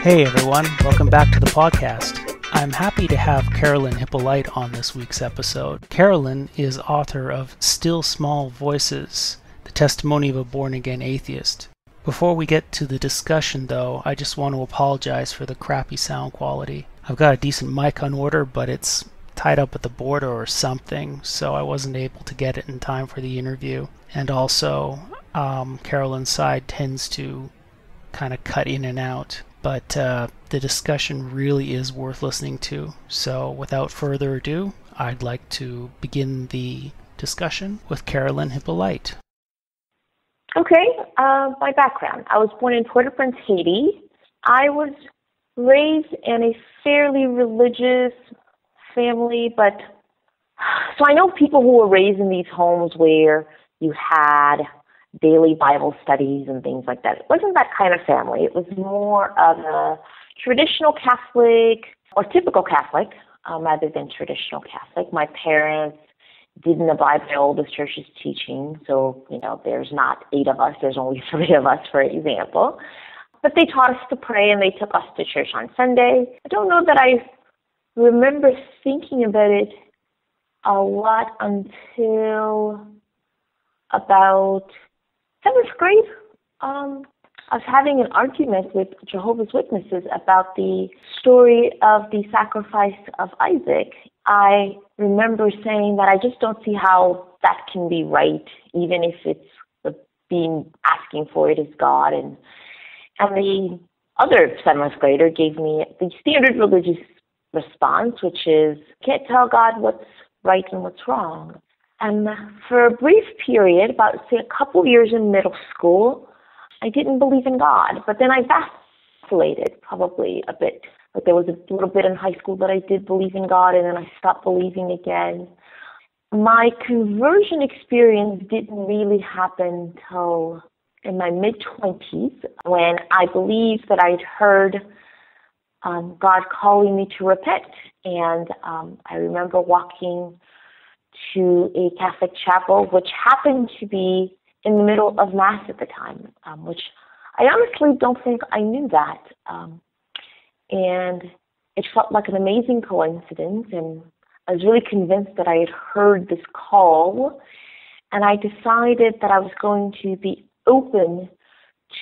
Hey everyone, welcome back to the podcast. I'm happy to have Carolyn Hyppolite on this week's episode. Carolyn is author of Still Small Voices, the testimony of a born-again atheist. Before we get to the discussion though, I just want to apologize for the crappy sound quality. I've got a decent mic on order, but it's tied up at the border or something, so I wasn't able to get it in time for the interview. And also, Carolyn's side tends to kind of cut in and out. But the discussion really is worth listening to. So without further ado, I'd like to begin the discussion with Carolyn Hyppolite. Okay, my background. I was born in Port-au-Prince, Haiti. I was raised in a fairly religious family, but so I know people who were raised in these homes where you had daily Bible studies and things like that. It wasn't that kind of family. It was more of a traditional Catholic or typical Catholic rather than traditional Catholic. My parents didn't abide by all the church's teaching, so, there's not 8 of us, there's only 3 of us, for example. But they taught us to pray and they took us to church on Sunday. I don't know that I remember thinking about it a lot until about 7th grade. I was having an argument with Jehovah's Witnesses about the story of the sacrifice of Isaac. I remember saying that I just don't see how that can be right, even if it's asking for it is God. And the other 7th grader gave me the standard religious response, which is, can't tell God what's right and what's wrong. And for a brief period, about, say, a couple years in middle school, I didn't believe in God. But then I vacillated probably a bit. But there was a little bit in high school that I did believe in God, and then I stopped believing again. My conversion experience didn't really happen until in my mid-20s, when I believed that I'd heard God calling me to repent. And I remember walking to a Catholic chapel, which happened to be in the middle of Mass at the time, which I honestly don't think I knew that. And it felt like an amazing coincidence, and I was really convinced that I had heard this call, and I decided that I was going to be open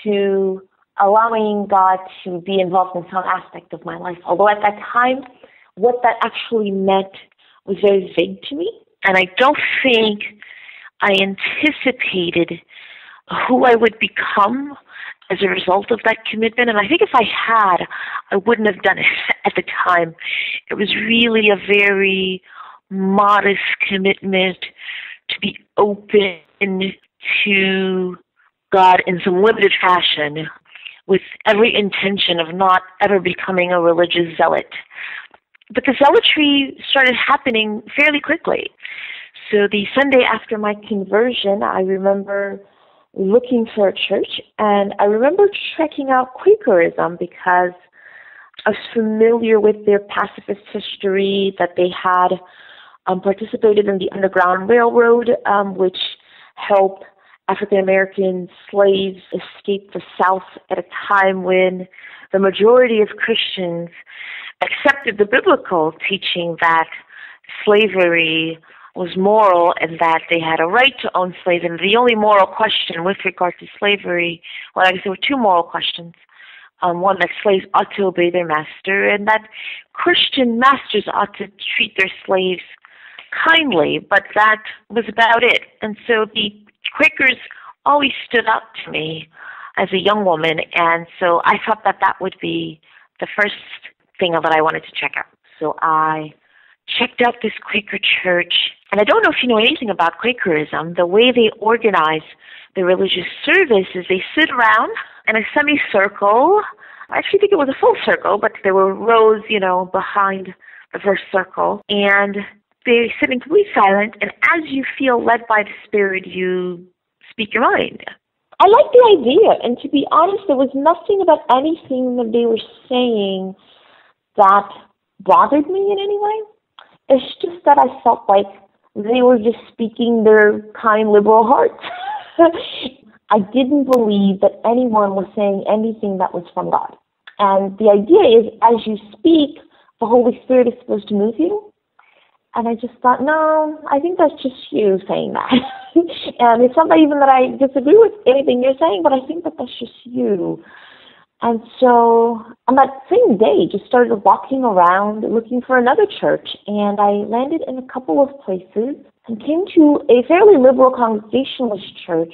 to allowing God to be involved in some aspect of my life. Although at that time, what that actually meant was very vague to me. And I don't think I anticipated who I would become as a result of that commitment. And I think if I had, I wouldn't have done it at the time. It was really a very modest commitment to be open to God in some limited fashion, with every intention of not ever becoming a religious zealot. But the zealotry started happening fairly quickly. So the Sunday after my conversion, I remember looking for a church, and I remember checking out Quakerism because I was familiar with their pacifist history, that they had participated in the Underground Railroad, which helped African-American slaves escape the South at a time when the majority of Christians accepted the biblical teaching that slavery was moral and that they had a right to own slaves. And the only moral question with regard to slavery, well, I guess there were 2 moral questions. One, that slaves ought to obey their master, and that Christian masters ought to treat their slaves kindly, but that was about it. And so the Quakers always stood out to me as a young woman, and so I thought that that would be the first thing that I wanted to check out. So I checked out this Quaker church, and I don't know if you know anything about Quakerism. The way they organize the religious service is they sit around in a semicircle. I actually think it was a full circle, but there were rows, behind the first circle, and they're sitting completely silent, and as you feel led by the Spirit, you speak your mind. I like the idea, and to be honest, there was nothing about anything that they were saying that bothered me in any way. It's just that I felt like they were just speaking their kind, liberal hearts. I didn't believe that anyone was saying anything that was from God. And the idea is, as you speak, the Holy Spirit is supposed to move you. And I just thought, no, I think that's just you saying that. And it's not even that I disagree with anything you're saying, but I think that that's just you. And so on that same day, just started walking around looking for another church. And I landed in a couple of places and came to a fairly liberal Congregationalist church.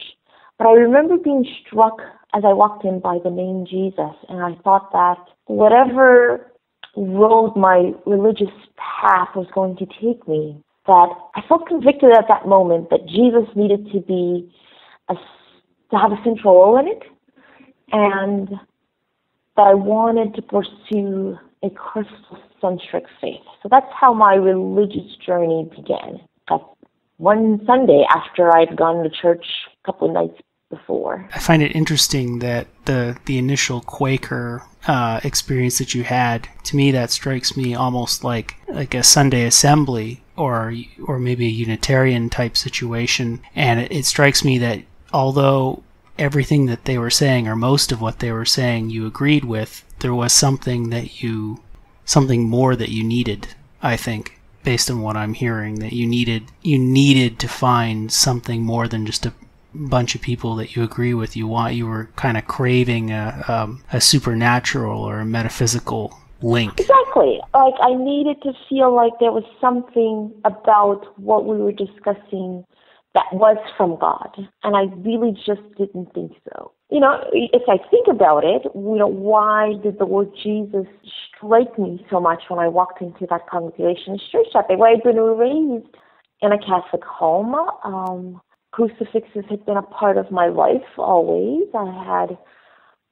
But I remember being struck as I walked in by the name Jesus. And I thought that whatever road my religious path was going to take me, that I felt convicted at that moment that Jesus needed to have a central role in it, and that I wanted to pursue a Christocentric faith. So that's how my religious journey began. That's one Sunday after I'd gone to church a couple of nights before. I find it interesting that the initial Quaker experience that you had, to me that strikes me almost like a Sunday assembly or maybe a Unitarian type situation. And it strikes me that although everything that they were saying, or most of what they were saying, you agreed with, there was something more that you needed, I think, based on what I'm hearing, that you needed to find something more than just a bunch of people that you agree with. You were kind of craving a supernatural or a metaphysical link. Exactly. Like I needed to feel like there was something about what we were discussing that was from God, and I really just didn't think so. If I think about it, why did the word Jesus strike me so much when I walked into that Congregationalist church that day? Well, I'd been raised in a Catholic home. Crucifixes had been a part of my life always. I had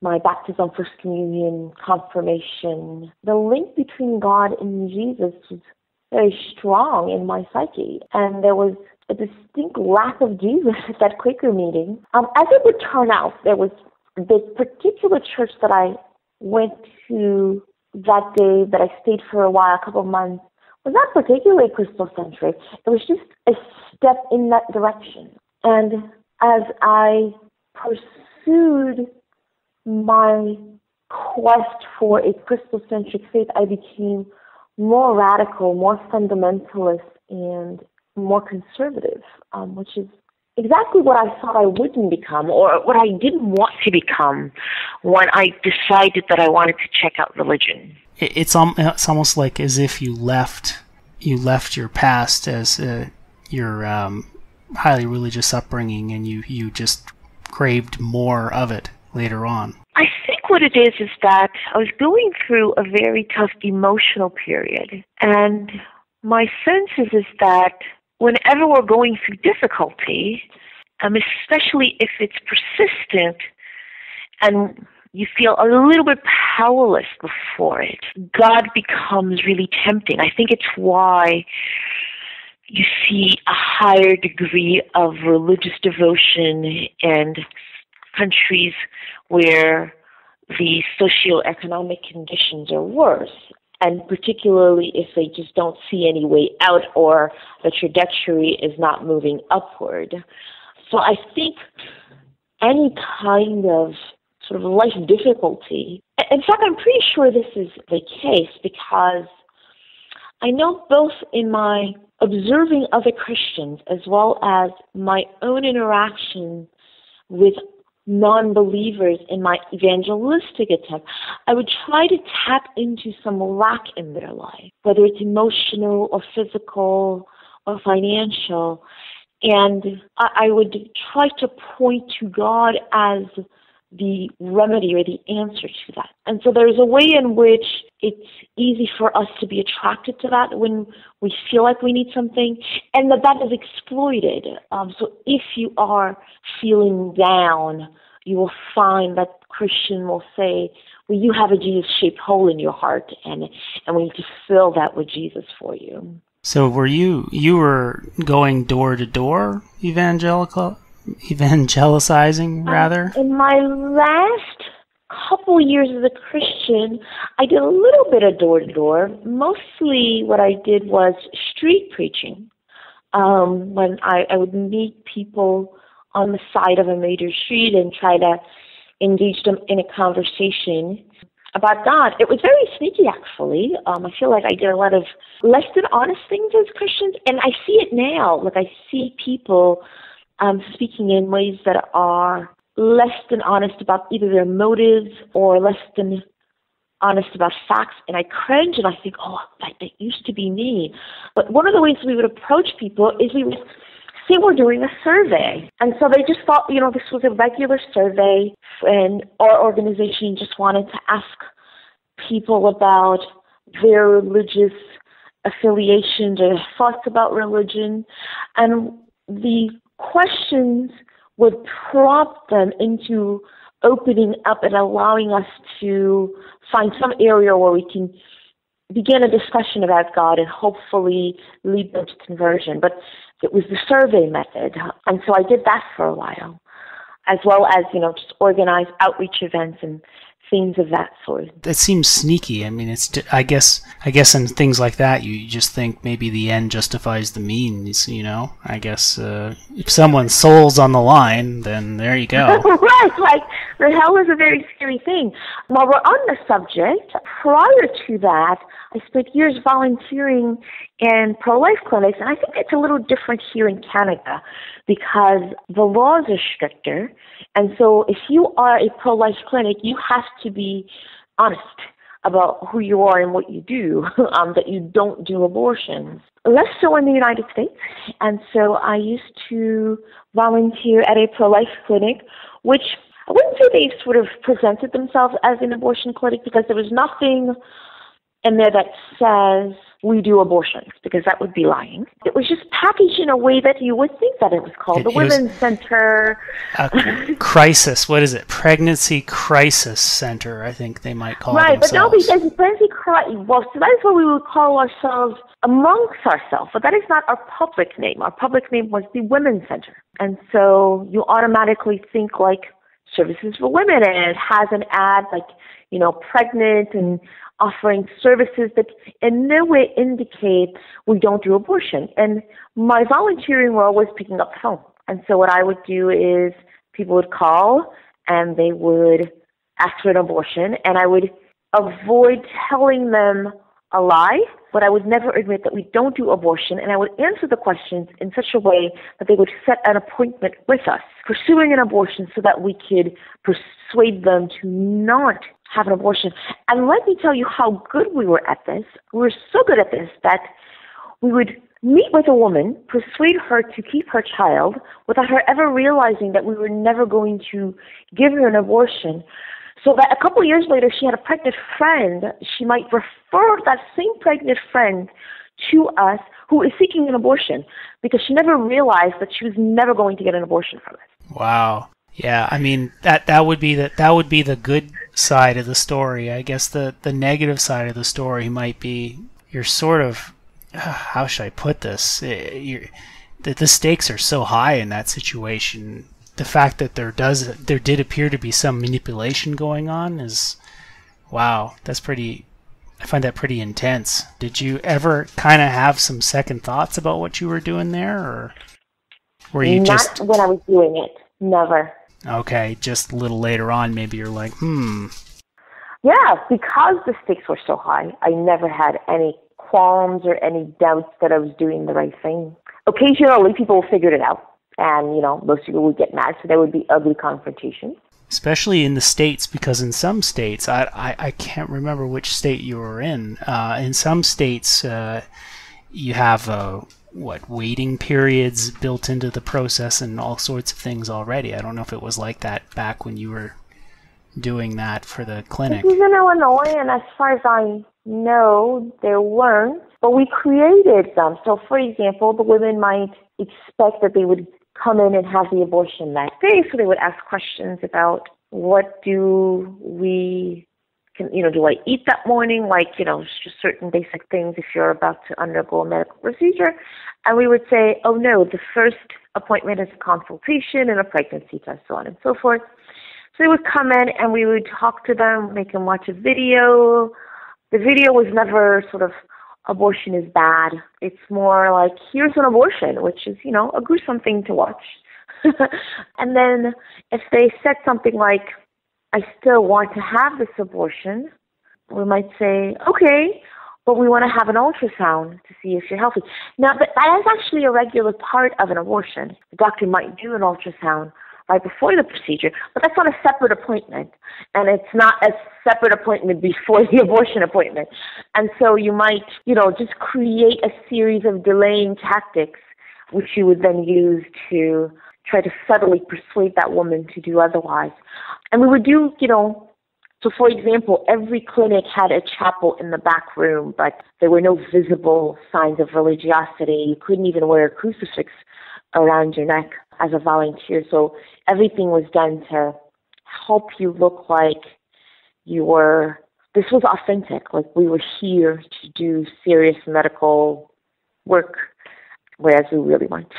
my baptism, First Communion, confirmation. The link between God and Jesus was very strong in my psyche, and there was a distinct lack of Jesus at that Quaker meeting. As it would turn out, there was this particular church that I went to that day that I stayed for a while, a couple of months, was not particularly Christocentric. It was just a step in that direction. And as I pursued my quest for a Christocentric faith, I became more radical, more fundamentalist, and more conservative, which is exactly what I thought I wouldn't become, or what I didn't want to become when I decided that I wanted to check out religion. It's almost like as if you left your past as your highly religious upbringing, and you just craved more of it later on. I think what it is that I was going through a very tough emotional period, and my sense is that whenever we're going through difficulty, especially if it's persistent and you feel a little bit powerless before it, God becomes really tempting. I think it's why you see a higher degree of religious devotion in countries where the socioeconomic conditions are worse, and particularly if they just don't see any way out or the trajectory is not moving upward. So I think any kind of sort of life difficulty, in fact, I'm pretty sure this is the case because I know both in my observing other Christians as well as my own interaction with non-believers in my evangelistic attempt, I would try to tap into some lack in their life, whether it's emotional or physical or financial, and I would try to point to God as the remedy or the answer to that. And so there's a way in which it's easy for us to be attracted to that when we feel like we need something, and that is exploited. So if you are feeling down, you will find that Christian will say, well, you have a Jesus-shaped hole in your heart, and we need to fill that with Jesus for you. So were you were going door to door evangelizing, rather? In my last couple years as a Christian, I did a little bit of door-to-door. Mostly what I did was street preaching. When I would meet people on the side of a major street and try to engage them in a conversation. about God. It was very sneaky, actually. I feel like I did a lot of less than honest things as Christians, and I see it now. Like, I see people speaking in ways that are less than honest about either their motives or less than honest about facts, and I cringe and I think, oh, that used to be me. But one of the ways we would approach people is we would say we're doing a survey. And so they just thought, this was a regular survey, and our organization just wanted to ask people about their religious affiliations or thoughts about religion. And the questions would prompt them into opening up and allowing us to find some area where we can begin a discussion about God and hopefully lead them to conversion. But it was the survey method. And so I did that for a while, as well as, just organize outreach events and things of that sort. That seems sneaky. I mean, I guess in things like that, you just think maybe the end justifies the means, I guess if someone's soul's on the line, then there you go. Right, like the hell is a very scary thing. While we're on the subject, prior to that, I spent years volunteering in pro-life clinics, and I think it's a little different here in Canada because the laws are stricter. And so if you are a pro-life clinic, you have to be honest about who you are and what you do, that you don't do abortions. Less so in the United States. And so I used to volunteer at a pro-life clinic, which I wouldn't say they sort of presented themselves as an abortion clinic because there was nothing in there that says we do abortions, because that would be lying. It was just packaged in a way that you would think that it was called the Women's Center. Crisis, what is it? Pregnancy Crisis Center, I think they might call it themselves. Right, but no, because pregnancy crisis, well, so that is what we would call ourselves amongst ourselves, but that is not our public name. Our public name was the Women's Center. And so you automatically think like services for women, and it has an ad like, pregnant and offering services that in no way indicate we don't do abortion. And my volunteering role was picking up the phone. And so what I would do is people would call and they would ask for an abortion, and I would avoid telling them a lie, but I would never admit that we don't do abortion, and I would answer the questions in such a way that they would set an appointment with us, pursuing an abortion so that we could persuade them to not have an abortion. And let me tell you how good we were at this. We were so good at this that we would meet with a woman, persuade her to keep her child without her ever realizing that we were never going to give her an abortion, so that a couple of years later she had a pregnant friend. She might refer that same pregnant friend to us who is seeking an abortion because she never realized that she was never going to get an abortion from us. Wow. Yeah, I mean that would be the good side of the story. I guess the negative side of the story might be you're sort of how should I put this? The stakes are so high in that situation. The fact that there did appear to be some manipulation going on is wow. I find that pretty intense. Did you ever kind of have some second thoughts about what you were doing there, or were you not when I was doing it? Never. Okay, just a little later on, maybe you're like, Yeah, because the stakes were so high, I never had any qualms or any doubts that I was doing the right thing. Occasionally, people figured it out, and, most people would get mad, so there would be ugly confrontations. Especially in the States, because in some states, I can't remember which state you were in. In some states, you have waiting periods built into the process and all sorts of things already. I don't know if it was like that back when you were doing that for the clinic. This was in Illinois, and as far as I know, there weren't. But we created them. So, for example, the women might expect that they would come in and have the abortion that day, so they would ask questions about what do I eat that morning, just certain basic things if you're about to undergo a medical procedure. And we would say, oh no, the first appointment is a consultation and a pregnancy test, so on and so forth. So they would come in and we would talk to them, make them watch a video. The video was never sort of abortion is bad. It's more like, here's an abortion, which is, a gruesome thing to watch. And then if they said something like, I still want to have this abortion, we might say, okay, but we want to have an ultrasound to see if you're healthy. Now, that is actually a regular part of an abortion. The doctor might do an ultrasound right before the procedure, but that's not a separate appointment, and it's not a separate appointment before the abortion appointment. And so you might, just create a series of delaying tactics, which you would then use to try to subtly persuade that woman to do otherwise. And we would do, so for example, every clinic had a chapel in the back room, but there were no visible signs of religiosity. You couldn't even wear a crucifix around your neck as a volunteer. So everything was done to help you look like this was authentic, like we were here to do serious medical work, whereas we really weren't.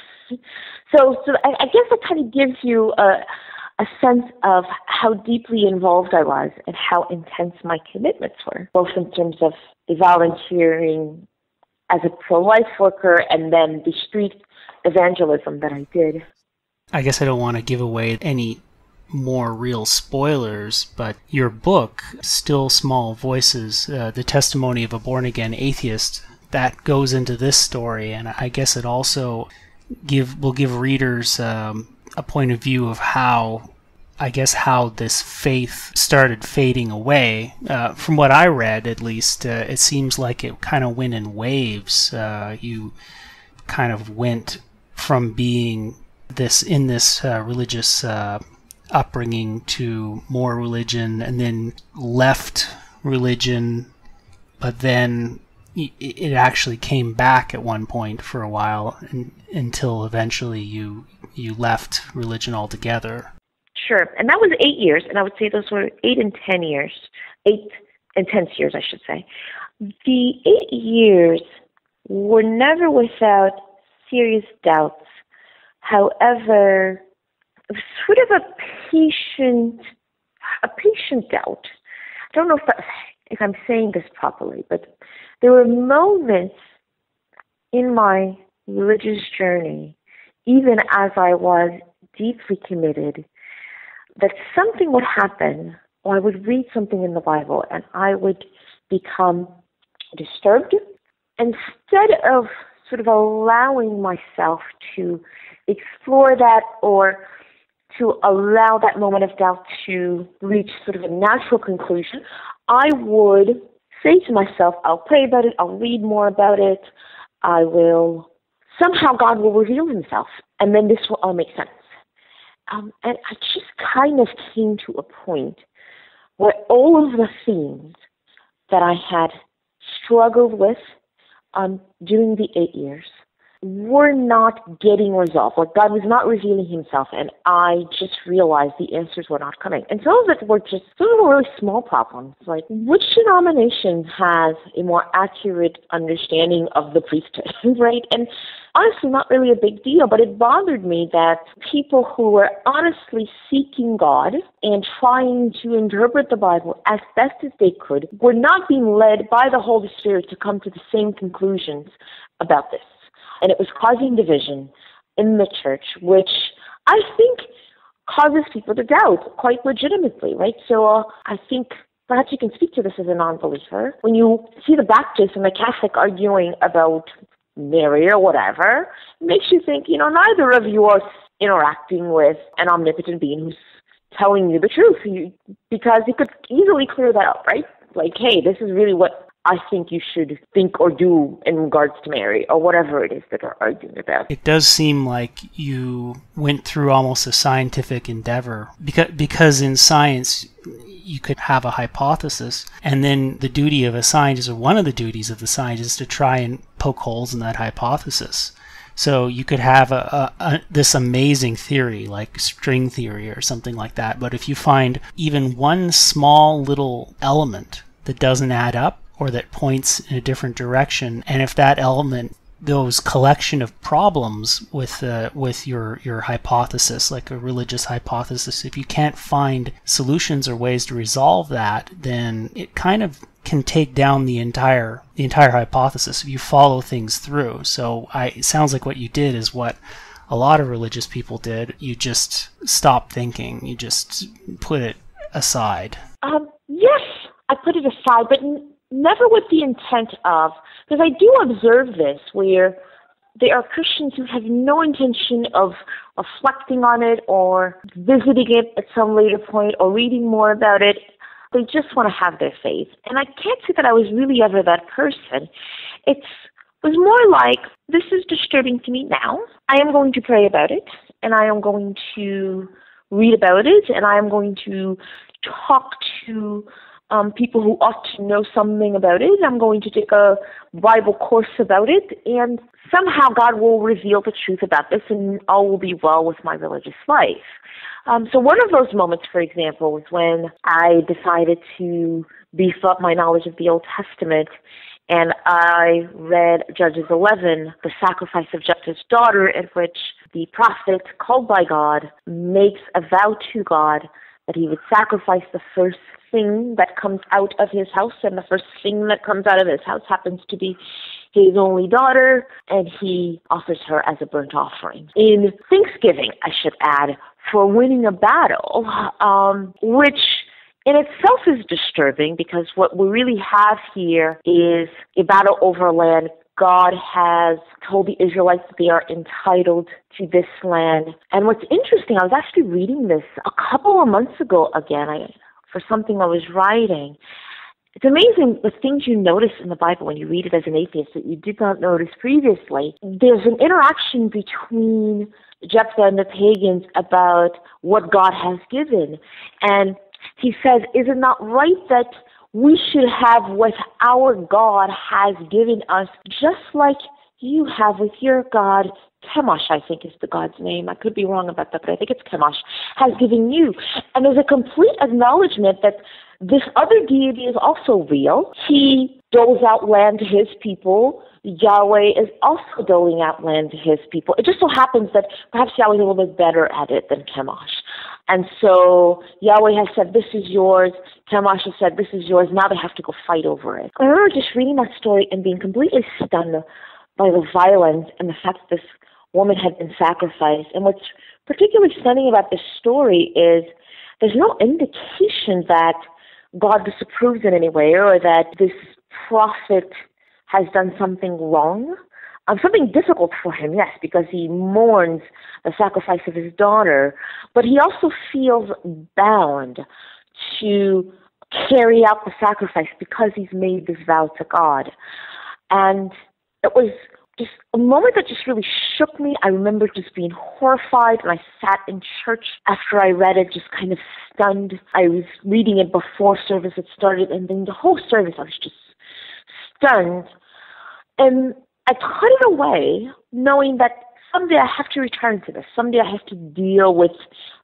So I guess that kind of gives you a sense of how deeply involved I was and how intense my commitments were, both in terms of the volunteering as a pro-life worker and then the street evangelism that I did. I guess I don't want to give away any more real spoilers, but your book, Still Small Voices, The Testimony of a Born-Again Atheist, that goes into this story, and I guess it also will give readers a point of view of how this faith started fading away. From what I read, at least, it seems like it kind of went in waves. You kind of went from being this religious upbringing to more religion, and then left religion, but then it actually came back at one point for a while, until eventually you left religion altogether. Sure, and that was 8 years, and I would say those were 8 intense years, I should say. The 8 years were never without serious doubts. However, it was sort of a patient doubt. I don't know if I'm saying this properly, but there were moments in my religious journey, even as I was deeply committed, that something would happen, or I would read something in the Bible, and I would become disturbed. Instead of sort of allowing myself to explore that or to allow that moment of doubt to reach sort of a natural conclusion, I would say to myself, I'll pray about it, I'll read more about it, somehow God will reveal himself, and then this will all make sense. And I just kind of came to a point where all of the themes that I had struggled with during the 8 years were not getting resolved. Like, God was not revealing himself, and I just realized the answers were not coming. And some of it were just some of the really small problems, like which denomination has a more accurate understanding of the priesthood, right? And honestly, not really a big deal, but it bothered me that people who were honestly seeking God and trying to interpret the Bible as best as they could were not being led by the Holy Spirit to come to the same conclusions about this. And it was causing division in the church, which I think causes people to doubt quite legitimately, right? So I think perhaps you can speak to this as a non-believer. When you see the Baptist and the Catholic arguing about Mary or whatever, it makes you think, neither of you are interacting with an omnipotent being who's telling you the truth, because you could easily clear that up, right? Like, hey, this is really what I think you should think or do in regards to Mary, or whatever it is that they're arguing about. It does seem like you went through almost a scientific endeavor, because in science you could have a hypothesis, and then the duty of a scientist, or one of the duties of the scientist, is to try and poke holes in that hypothesis. So you could have this amazing theory, like string theory or something like that, but if you find even one small little element that doesn't add up, or that points in a different direction, and if that element, those collection of problems with your hypothesis, like a religious hypothesis, if you can't find solutions or ways to resolve that, then it kind of can take down the entire hypothesis if you follow things through. So it sounds like what you did is what a lot of religious people did. You just stopped thinking. You just put it aside. Yes. I put it aside, but never with the intent of, because I do observe this, where there are Christians who have no intention of reflecting on it or visiting it at some later point or reading more about it. They just want to have their faith. And I can't say that I was really ever that person. It was more like, this is disturbing to me now. I am going to pray about it, and I am going to read about it, and I am going to talk to people who ought to know something about it. I'm going to take a Bible course about it, and somehow God will reveal the truth about this, and all will be well with my religious life. So one of those moments, for example, was when I decided to beef up my knowledge of the Old Testament, and I read Judges 11, the sacrifice of Jephthah's daughter, in which the prophet, called by God, makes a vow to God that he would sacrifice the first thing that comes out of his house, and the first thing that comes out of his house happens to be his only daughter, and he offers her as a burnt offering. In Thanksgiving, I should add, for winning a battle, which in itself is disturbing, because what we really have here is a battle over land. God has told the Israelites that they are entitled to this land. And what's interesting, I was actually reading this a couple of months ago again for something I was writing. It's amazing the things you notice in the Bible when you read it as an atheist that you did not notice previously. There's an interaction between Jephthah and the pagans about what God has given. And he says, is it not right that we should have what our God has given us, just like you have with your God? Chemosh, I think, is the God's name. I could be wrong about that, but I think it's Chemosh, has given you. And there's a complete acknowledgement that this other deity is also real. He doles out land to his people. Yahweh is also doling out land to his people. It just so happens that perhaps Yahweh is a little bit better at it than Chemosh. And so Yahweh has said, this is yours. Chemosh has said, this is yours. Now they have to go fight over it. I remember just reading that story and being completely stunned by the violence and the fact that this woman had been sacrificed. And what's particularly stunning about this story is there's no indication that God disapproves in any way, or that this prophet has done something wrong. Something difficult for him, yes, because he mourns the sacrifice of his daughter, but he also feels bound to carry out the sacrifice because he's made this vow to God. And it was just a moment that just really shook me. I remember just being horrified, and I sat in church after I read it, just kind of stunned. I was reading it before service had started, and then the whole service I was just stunned. And I put it away, knowing that someday I have to return to this. Someday I have to deal with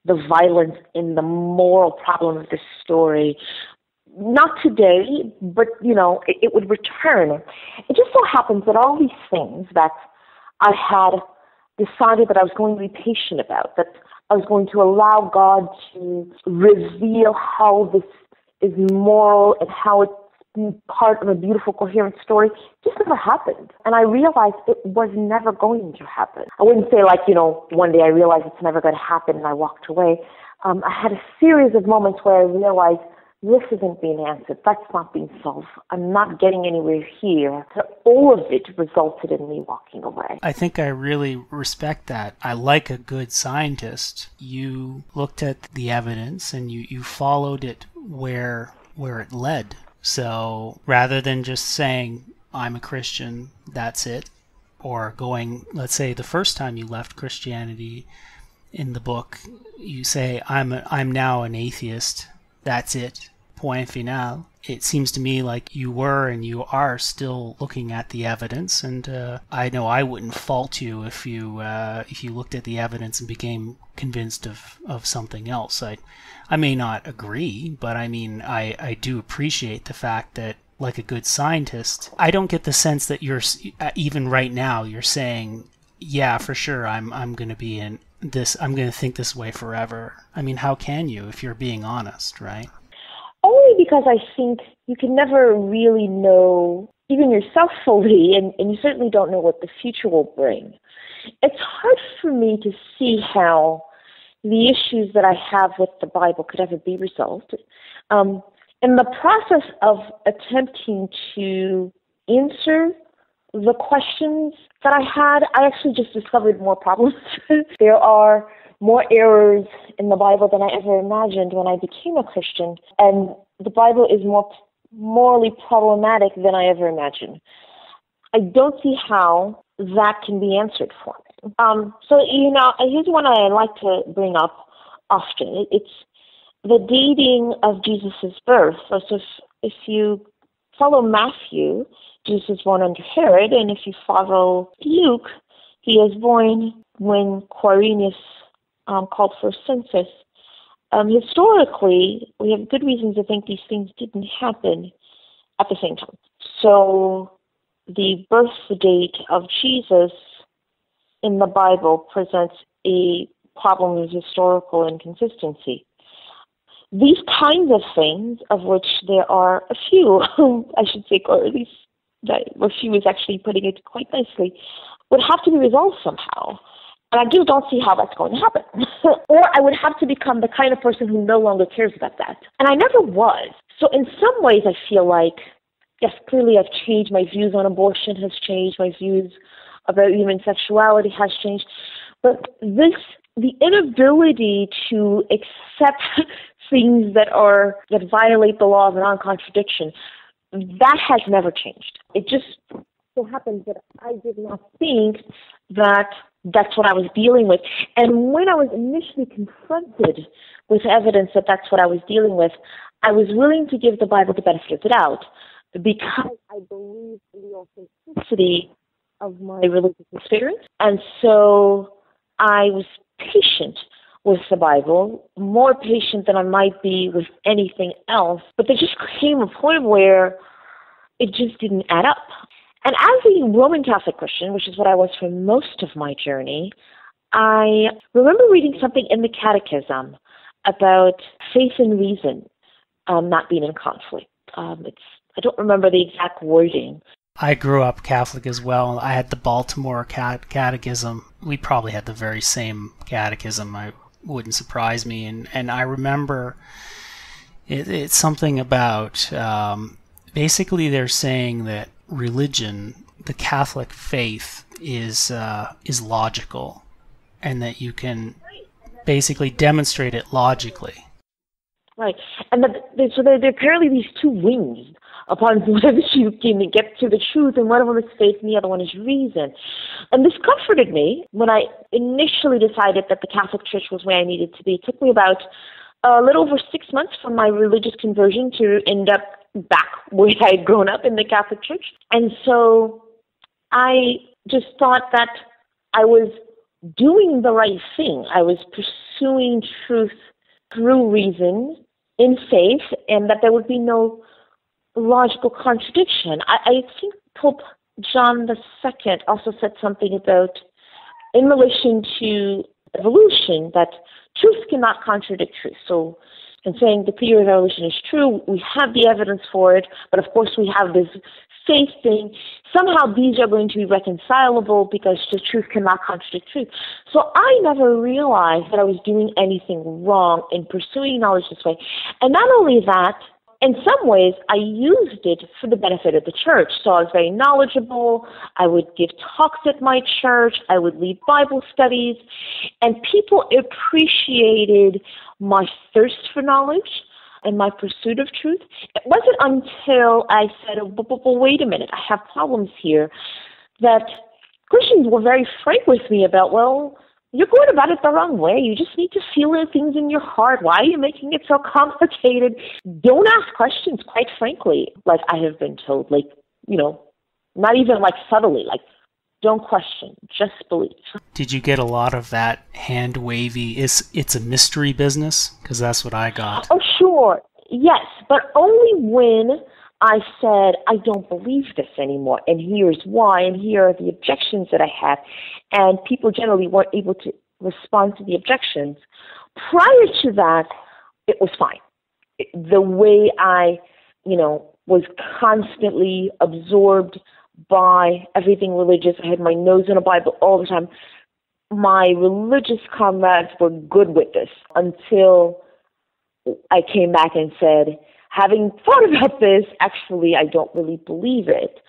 the violence and the moral problem of this story. Not today, but, it would return. It just so happens that all these things that I had decided that I was going to be patient about, that I was going to allow God to reveal how this is moral and how it's part of a beautiful, coherent story, just never happened. And I realized it was never going to happen. I wouldn't say one day I realized it's never going to happen and I walked away. I had a series of moments where I realized this isn't being answered. That's not being solved. I'm not getting anywhere here. So all of it resulted in me walking away. I think I really respect that. I like a good scientist. You looked at the evidence and you followed it where it led. So rather than just saying, I'm a Christian, that's it, or going, let's say the first time you left Christianity in the book, you say, I'm now an atheist, that's it, point final. It seems to me like you were and you are still looking at the evidence, and I know I wouldn't fault you if you looked at the evidence and became convinced of something else. I may not agree, but I do appreciate the fact that, like a good scientist, I don't get the sense that you're, even right now, you're saying, yeah, for sure, I'm going to be in this, I'm going to think this way forever. How can you if you're being honest, right? Only because I think you can never really know, even yourself fully, and you certainly don't know what the future will bring. It's hard for me to see how the issues that I have with the Bible could ever be resolved. in the process of attempting to answer the questions that I had, I actually just discovered more problems. There are more errors in the Bible than I ever imagined when I became a Christian, and the Bible is more morally problematic than I ever imagined. I don't see how that can be answered for me. Here's one I like to bring up often. It's the dating of Jesus' birth. So if you follow Matthew, Jesus was born under Herod, and if you follow Luke, he is born when Quirinius called for a census. Historically, we have good reasons to think these things didn't happen at the same time. So the birth date of Jesus in the Bible presents a problem of historical inconsistency. These kinds of things, of which there are a few, I should say, or at least a few is actually putting it quite nicely, would have to be resolved somehow. And I just don't see how that's going to happen. Or I would have to become the kind of person who no longer cares about that. And I never was. So in some ways I feel like, yes, clearly I've changed. My views on abortion has changed. My views about human sexuality has changed. But the inability to accept things that violate the law of non-contradiction, that has never changed. It just so happens that I did not think that that's what I was dealing with. And when I was initially confronted with evidence that that's what I was dealing with, I was willing to give the Bible the benefit of the doubt because I believed in the authenticity of my religious experience. And so I was patient with the Bible, more patient than I might be with anything else. But there just came a point where it just didn't add up. And as a Roman Catholic Christian, which is what I was for most of my journey, I remember reading something in the Catechism about faith and reason not being in conflict. I don't remember the exact wording. I grew up Catholic as well. I had the Baltimore Catechism. We probably had the very same catechism. It wouldn't surprise me. And I remember it's something about basically they're saying that religion, the Catholic faith, is logical, and that you can basically demonstrate it logically. Right, and so there are apparently these two wings upon which you can get to the truth, and one of them is faith and the other one is reason. And this comforted me when I initially decided that the Catholic Church was where I needed to be. It took me about a little over 6 months from my religious conversion to end up back where I had grown up in the Catholic Church. And so I just thought that I was doing the right thing. I was pursuing truth through reason, in faith, and that there would be no logical contradiction. I think Pope John II also said something about, in relation to evolution, that truth cannot contradict truth. So in saying the theory of evolution is true, we have the evidence for it, but of course we have this faith thing. Somehow these are going to be reconcilable because the truth cannot contradict truth. So I never realized that I was doing anything wrong in pursuing knowledge this way. And not only that, in some ways, I used it for the benefit of the church. So I was very knowledgeable. I would give talks at my church. I would lead Bible studies. And people appreciated my thirst for knowledge and my pursuit of truth. It wasn't until I said, but wait a minute, I have problems here, that Christians were very frank with me about, well, you're going about it the wrong way. You just need to feel the things in your heart. Why are you making it so complicated? Don't ask questions, quite frankly, like I have been told, like, not even like subtly, like, don't question, just believe. Did you get a lot of that hand wavy, it's a mystery business? Because that's what I got. Oh, sure. Yes, but only when I said, I don't believe this anymore, and here's why, and here are the objections that I have. And people generally weren't able to respond to the objections. Prior to that, it was fine. The way I, was constantly absorbed by everything religious. I had my nose in a Bible all the time. My religious comrades were good with this until I came back and said, having thought about this, actually, I don't really believe it.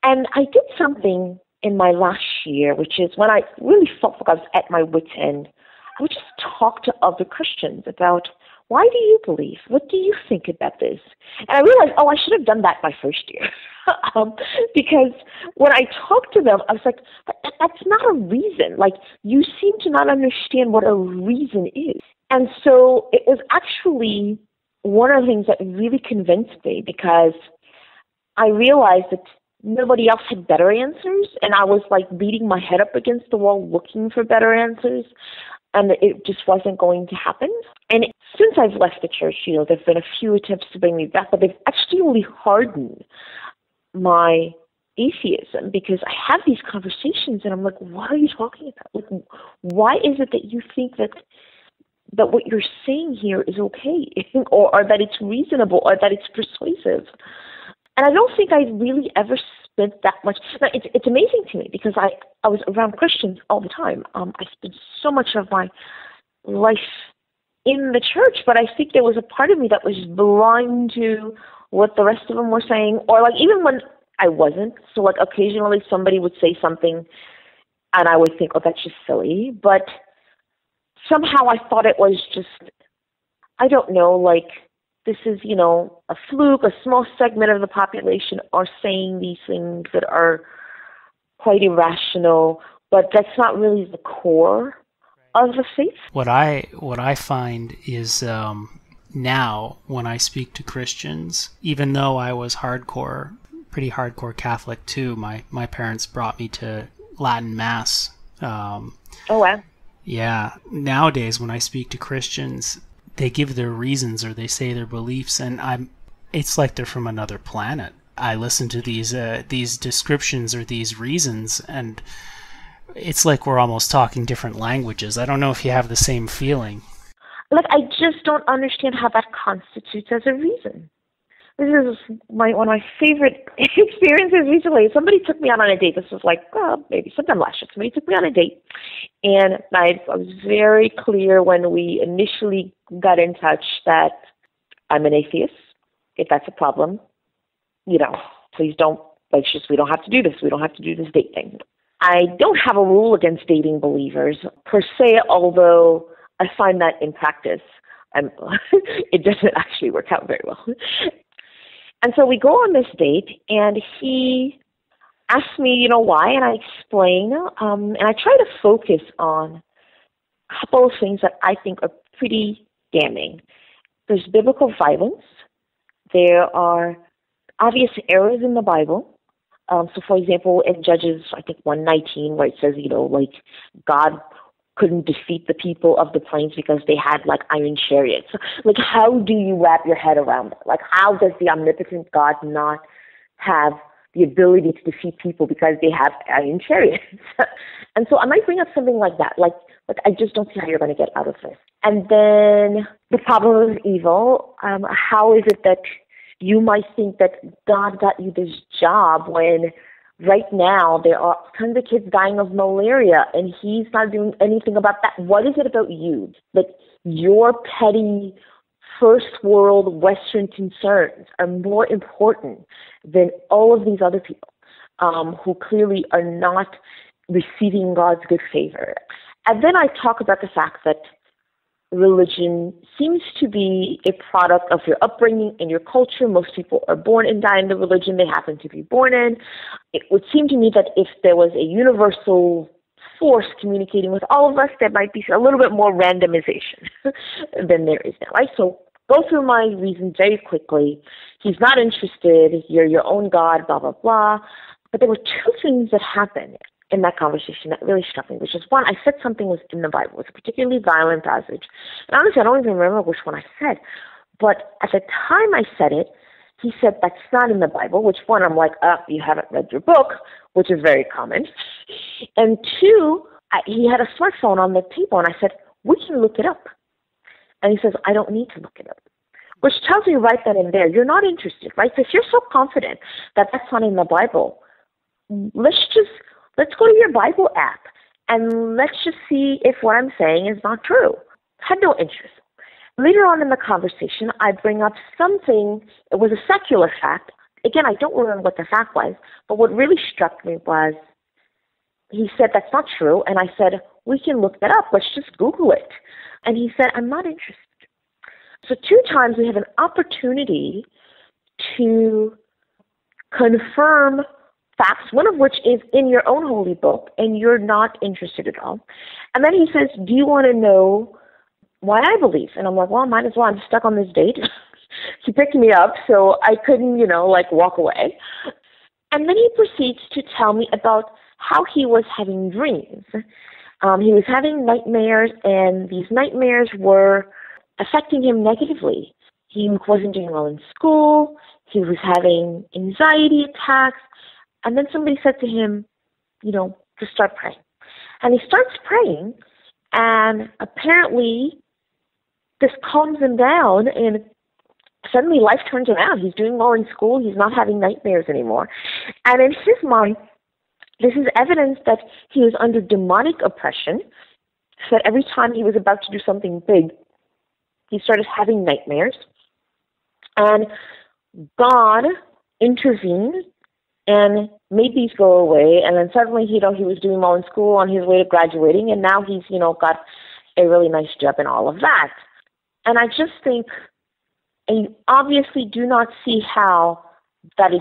And I did something in my last year, which is when I really felt like I was at my wit's end, I would just talk to other Christians about, why do you believe? What do you think about this? And I realized, I should have done that my first year. Because when I talked to them, I was like, that's not a reason. Like, you seem to not understand what a reason is. And so it was actually one of the things that really convinced me, because I realized that nobody else had better answers, and I was like beating my head up against the wall looking for better answers, and it just wasn't going to happen. And since I've left the church, there have been a few attempts to bring me back, but they've actually really hardened my atheism, because I have these conversations and I'm like, what are you talking about? Like, why is it that you think that what you're saying here is okay, or that it's reasonable, or that it's persuasive? And I don't think I really ever spent that much. Now, it's amazing to me, because I was around Christians all the time. I spent so much of my life in the church, but I think there was a part of me that was blind to what the rest of them were saying, or like even when I wasn't. So like occasionally somebody would say something and I would think, that's just silly. But somehow I thought it was just, I don't know, like this is, a fluke, a small segment of the population are saying these things that are quite irrational, but that's not really the core of the faith. What I find is now when I speak to Christians, even though I was pretty hardcore Catholic too, my parents brought me to Latin Mass. Oh, wow. Yeah. Nowadays, when I speak to Christians, they give their reasons or they say their beliefs, and it's like they're from another planet. I listen to these descriptions or these reasons, and it's like we're almost talking different languages. I don't know if you have the same feeling. Like, I just don't understand how that constitutes as a reason. This is one of my favorite experiences recently. Somebody took me out on a date. This was like, maybe sometime last year. Somebody took me on a date, and I was very clear when we initially got in touch that I'm an atheist. If that's a problem, please don't, we don't have to do this. We don't have to do this date thing. I don't have a rule against dating believers per se, although I find that in practice, it doesn't actually work out very well. And so we go on this date, and he asked me, why, and I explain, and I try to focus on a couple of things that I think are pretty damning. There's biblical violence. There are obvious errors in the Bible. So, for example, in Judges, I think 1:19, where it says, God couldn't defeat the people of the plains because they had iron chariots. Like, how do you wrap your head around that? Like, how does the omnipotent God not have the ability to defeat people because they have iron chariots? And so I might bring up something like that. Like I just don't see how you're going to get out of this. And then the problem of evil. How is it that you might think that God got you this job when right now there are tons of kids dying of malaria and he's not doing anything about that? What is it about you that your petty first world Western concerns are more important than all of these other people who clearly are not receiving God's good favor? And then I talk about the fact that religion seems to be a product of your upbringing and your culture. Most people are born and die in the religion they happen to be born in. It would seem to me that if there was a universal force communicating with all of us, there might be a little bit more randomization than there is now, right? So go through my reasons very quickly. He's not interested. You're your own God, blah, blah, blah. But there were two things that happened in that conversation that really struck me, which is, one, I said something was in the Bible. It was a particularly violent passage. And honestly, I don't even remember which one I said. But at the time I said it, he said, that's not in the Bible, which, one, I'm like, you haven't read your book, which is very common. And two, he had a smartphone on the table, and I said, we can look it up. And he says, I don't need to look it up. Which tells me right then and there, you're not interested, right? So if you're so confident that that's not in the Bible, let's go to your Bible app and let's just see if what I'm saying is not true. I had no interest. Later on in the conversation, I bring up something, it was a secular fact. Again, I don't remember what the fact was, but what really struck me was he said, that's not true. And I said, we can look that up. Let's just Google it. And he said, I'm not interested. So 2 times we have an opportunity to confirm facts, one of which is in your own holy book, and you're not interested at all. And then he says, do you want to know why I believe? And I'm like, well, might as well. I'm stuck on this date. He picked me up, so I couldn't, walk away. And then he proceeds to tell me about how he was having dreams. He was having nightmares, and these nightmares were affecting him negatively. He wasn't doing well in school. He was having anxiety attacks. And then somebody said to him, to start praying. And he starts praying, and apparently this calms him down, and suddenly life turns around. He's doing well in school. He's not having nightmares anymore. And in his mind, this is evidence that he was under demonic oppression, so that every time he was about to do something big, he started having nightmares. And God intervened and made these go away. And then suddenly, he was doing well in school on his way to graduating, and now he's, got a really nice job and all of that. And I just think, and you obviously do not see how that is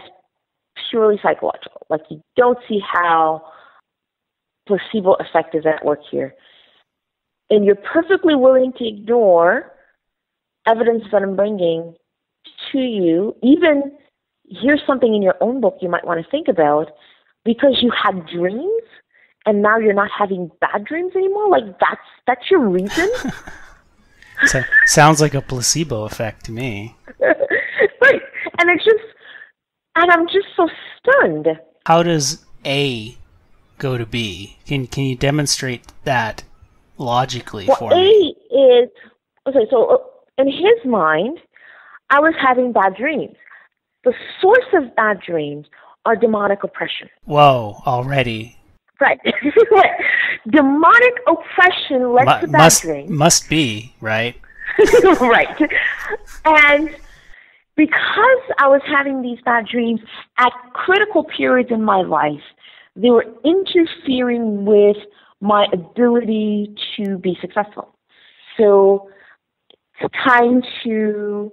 purely psychological. Like, you don't see how placebo effect is at work here. And you're perfectly willing to ignore evidence that I'm bringing to you. Even here's something in your own book you might want to think about, because you had dreams and now you're not having bad dreams anymore. Like, that's your reason. So, sounds like a placebo effect to me. Right. And I'm just so stunned. How does A go to B? Can you demonstrate that logically for me? A is, okay, so in his mind, I was having bad dreams. The source of bad dreams are demonic oppression. Whoa, already. Right. Demonic oppression led to bad dreams. Must be, right? Right. And because I was having these bad dreams at critical periods in my life, they were interfering with my ability to be successful. So it's time to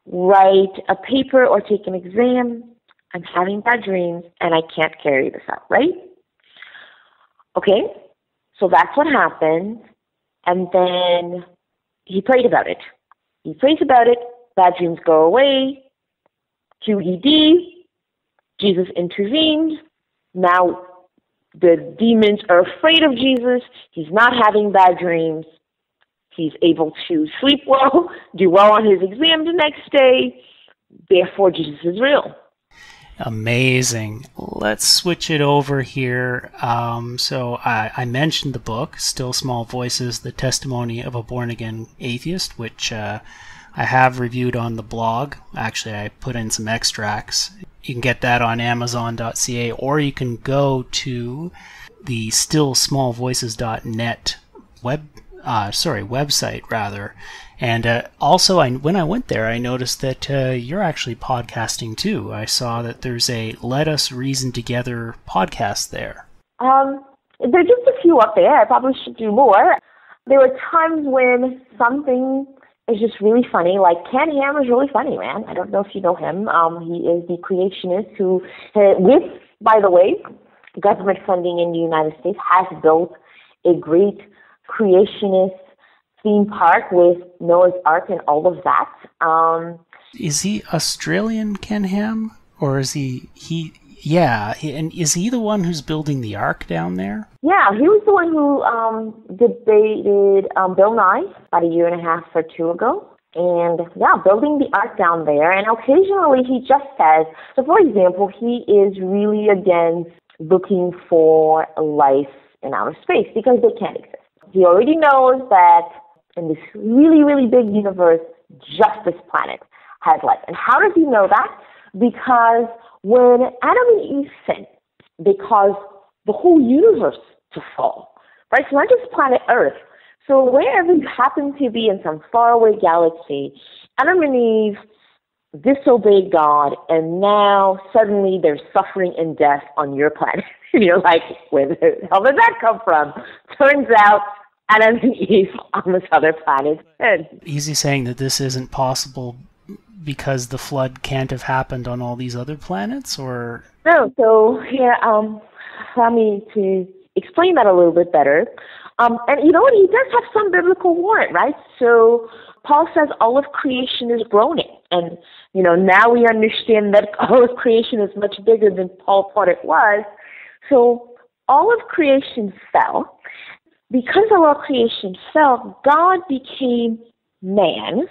write a paper or take an exam. I'm having bad dreams and I can't carry this out, right? Okay, so that's what happened. And then he prayed about it. He prays about it. Bad dreams go away. QED. Jesus intervened. Now the demons are afraid of Jesus. He's not having bad dreams. He's able to sleep well, do well on his exam the next day. Therefore, Jesus is real. Amazing. Let's switch it over here. So I mentioned the book, Still Small Voices, The Testimony of a Born-Again Atheist, which I have reviewed on the blog. Actually, I put in some extracts. You can get that on Amazon.ca, or you can go to the stillsmallvoices.net website rather. And also, when I went there, I noticed that you're actually podcasting too. I saw that there's a Let Us Reason Together podcast there. There's just a few up there. I probably should do more. There were times when something is just really funny. Like, Ken Ham is really funny, man. I don't know if you know him. He is the creationist who, with, by the way, government funding in the United States, has built a great creationist theme park with Noah's Ark and all of that. Is he Australian, Ken Ham? Or is he and is he the one who's building the Ark down there? Yeah, he was the one who debated Bill Nye about a year and a half or two ago. And yeah, building the Ark down there. And occasionally he just says, so for example, he is really against looking for life in outer space because they can't exist. He already knows that in this really, really big universe, just this planet has life. And how does he know that? Because when Adam and Eve sinned, they caused the whole universe to fall, right? So not just planet Earth. So wherever you happen to be in some faraway galaxy, Adam and Eve disobeyed God, and now suddenly there's suffering and death on your planet. You're like, where the hell did that come from? Turns out Adam and Eve on this other planet. Easy saying that this isn't possible because the flood can't have happened on all these other planets, or? No, so here, allow me to explain that a little bit better. And you know what, he does have some biblical warrant, right? So Paul says all of creation is groaning. And, you know, now we understand that all of creation is much bigger than Paul thought it was. So all of creation fell. Because all of creation fell, God became man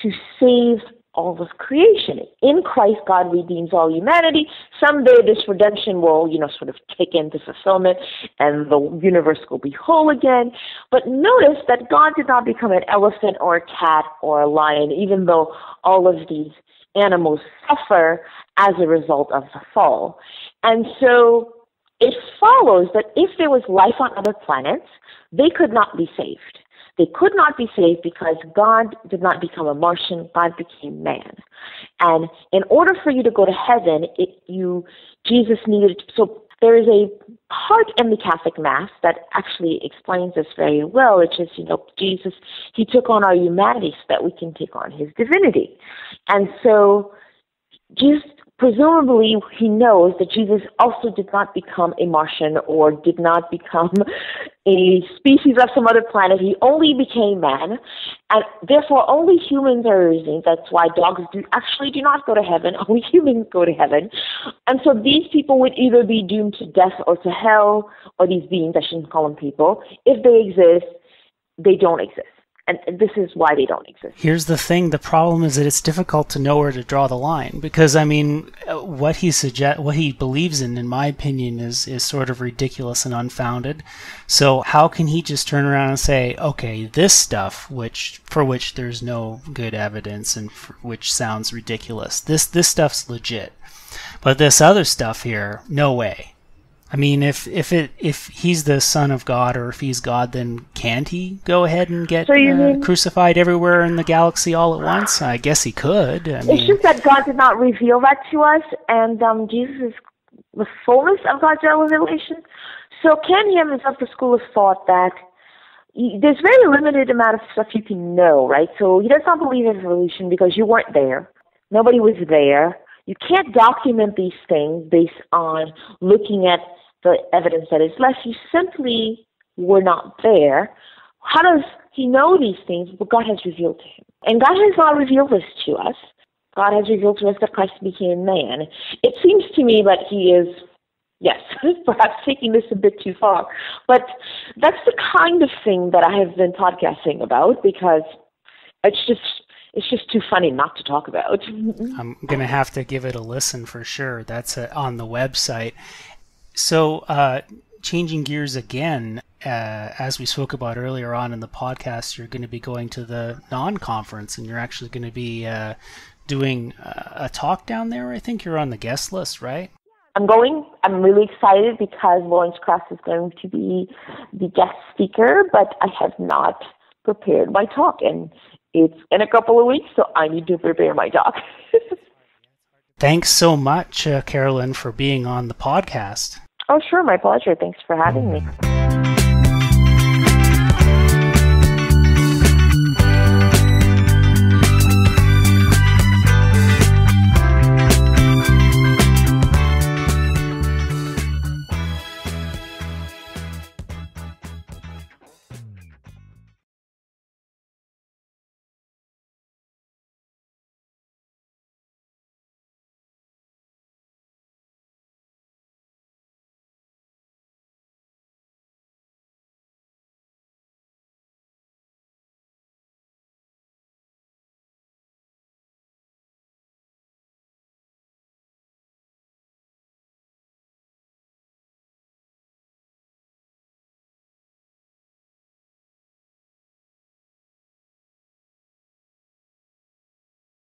to save all of creation. In Christ, God redeems all humanity. Someday this redemption will, sort of kick into fulfillment and the universe will be whole again. But notice that God did not become an elephant or a cat or a lion, even though all of these animals suffer as a result of the fall. And so it follows that if there was life on other planets, they could not be saved. They could not be saved because God did not become a Martian. God became man. And in order for you to go to heaven, Jesus needed, so there is a part in the Catholic Mass that actually explains this very well, which is, Jesus, he took on our humanity so that we can take on his divinity. And so Jesus, presumably, he knows that Jesus also did not become a Martian or did not become a species of some other planet. He only became man, and therefore only humans are redeemed. That's why dogs do not go to heaven. Only humans go to heaven. And so these people would either be doomed to death or to hell, or these beings, I shouldn't call them people. If they exist, they don't exist. And this is why they don't exist. Here's the thing. The problem is that it's difficult to know where to draw the line. Because, what he believes in my opinion, is sort of ridiculous and unfounded. So how can he just turn around and say, okay, this stuff, for which there's no good evidence and which sounds ridiculous, this stuff's legit. But this other stuff here, no way. If he's the Son of God, or if he's God, then can't he go ahead and get crucified everywhere in the galaxy all at once? I guess he could. It's just that God did not reveal that to us, and Jesus is the fullness of God's revelation. So Ken Ham is of the school of thought that there's very limited amount of stuff you can know, right? So he does not believe in evolution because you weren't there. Nobody was there. You can't document these things based on looking at the evidence that is left. You simply were not there. How does he know these things? Well, God has revealed to him. And God has not revealed this to us. God has revealed to us that Christ became man. It seems to me that he is, yes, perhaps taking this a bit too far. But that's the kind of thing that I have been podcasting about, because it's just too funny not to talk about. I'm going to have to give it a listen for sure. That's on the website. So changing gears again, as we spoke about earlier on in the podcast, you're going to be going to the non-conference, and you're actually going to be doing a talk down there. I think you're on the guest list, right? I'm going. I'm really excited because Lawrence Krauss is going to be the guest speaker, but I have not prepared my talk, and it's in a couple of weeks, so I need to prepare my talk. Thanks so much, Carolyn, for being on the podcast. Oh, sure. My pleasure. Thanks for having me.